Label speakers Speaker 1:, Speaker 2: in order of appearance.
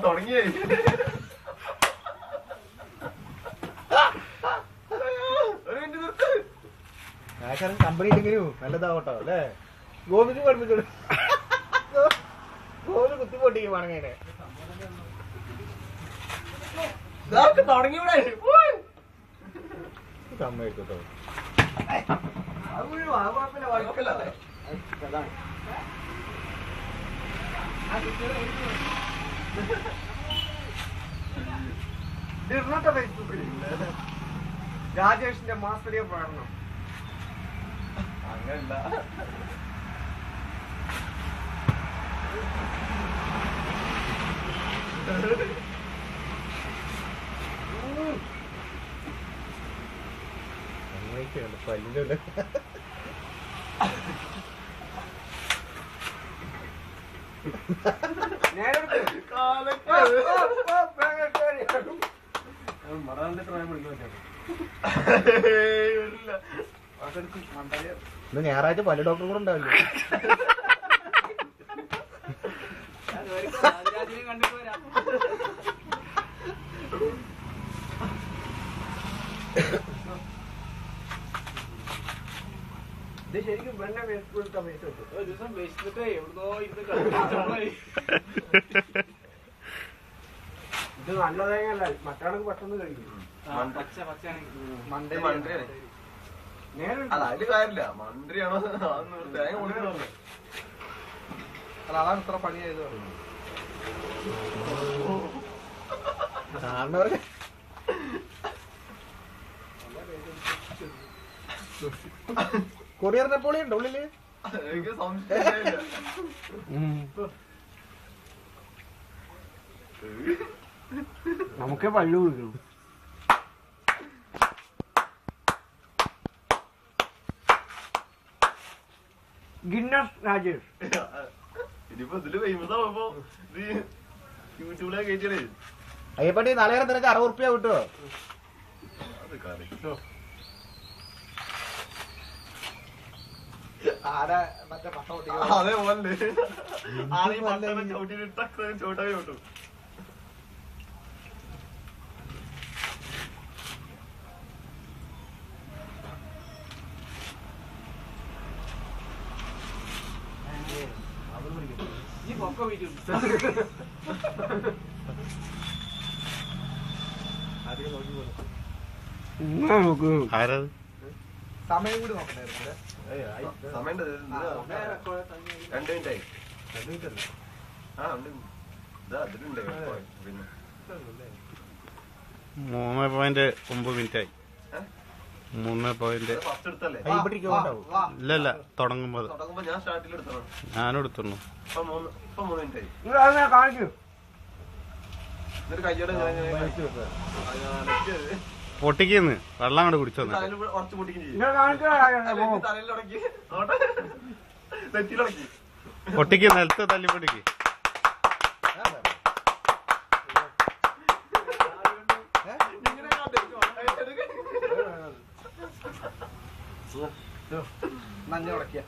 Speaker 1: തുടങ്ങിയേ
Speaker 2: company ഇല്ലെങ്കിലും നല്ലതാവട്ടോ അല്ലേ? ഗോവിന് പഠിപ്പിച്ചോളൂ. ഗോവിന് കുത്തിപ്പൊട്ടിക്കും വേണമെങ്കിൽ
Speaker 1: തുടങ്ങിയൂടെ
Speaker 2: സമ്മതിക്കട്ടോ.
Speaker 3: ഇന്നത്തെ ഫേസ്ബുക്കിൽ രാജേഷിന്റെ മാസ്റ്ററിയ പ്രകടനം
Speaker 1: അങ്ങനല്ല.
Speaker 2: പല്ലിലല്ലേ ഞായറാഴ്ച പല്ല് ഡോക്ടർ കൂടെ ഉണ്ടാവില്ല.
Speaker 3: ഇത് ശരിക്കും പെണ്ണ ഫേസ്ബുക്കിലത്തെ പൈസ കിട്ടും. ഒരു ദിവസം ഫേസ്ബുക്ക് എവിടുന്നോ ഇത് ഇത് നല്ല തേങ്ങല്ല, മറ്റാൾക്ക് പെട്ടെന്ന് കഴിക്കും.
Speaker 1: അതില് കാര്യമില്ല. മന്ത്രിയാണോ തേങ്ങ കൊടുക്കണോ?
Speaker 3: അതാണ് ഇത്ര പണിയായത്.
Speaker 2: കൊറിയർ നെപ്പോളിയൻ ഉണ്ടോ ഉള്ളില്?
Speaker 1: എനിക്ക് സംശയമില്ല.
Speaker 3: നമുക്ക് പള്ളു കൊടുക്കണം. ഗിന്നസ് രാജേഷ്
Speaker 1: ഇനിയിപ്പോ ഇതില് ഫേമസ് ആവുമ്പോ ഇത് യൂട്യൂബിലൊക്കെ കയറ്റിയേ.
Speaker 2: അയ്യപ്പട്ടി നാളെ നിനക്ക് 60 ഉറുപ്പ്യ കിട്ടുമോ?
Speaker 1: അത് കാര്യം അതേപോലെ ചോട്ടാ ചോട്ടു.
Speaker 2: സമയം കൂടി നോക്കണ്ടായിരുന്നു.
Speaker 1: സമയം 2 മിനിറ്റായി. ആ ഉണ്ട്. അതിലുണ്ട് പിന്നെ
Speaker 4: 3.9 മിനിറ്റായി. 3.
Speaker 1: ഫസ്റ്റ് എടുത്തല്ലേ?
Speaker 4: ഇല്ലല്ല, തുടങ്ങുമ്പോ
Speaker 1: ഞാൻ സ്റ്റാർട്ടിൽ എടുത്തോ.
Speaker 4: ഞാനും എടുത്തുള്ളൂ.
Speaker 1: ഇപ്പൊ 3 മിനിറ്റായി.
Speaker 3: കാണിക്കൂ.
Speaker 1: എന്നിട്ട് കയ്യോടെ
Speaker 4: പൊട്ടിക്കുന്നു വെള്ളം അങ്ങോട്ട് കുടിച്ചോ.
Speaker 1: ഉറച്ചു പൊട്ടിക്കും ചെയ്യും. തലയിലുടക്കി നെറ്റിയിലുടക്കി
Speaker 4: പൊട്ടിക്ക്, നിലത്ത് തല്ലി പൊട്ടിക്ക്.
Speaker 3: നഞ്ഞ ഉടക്കിയ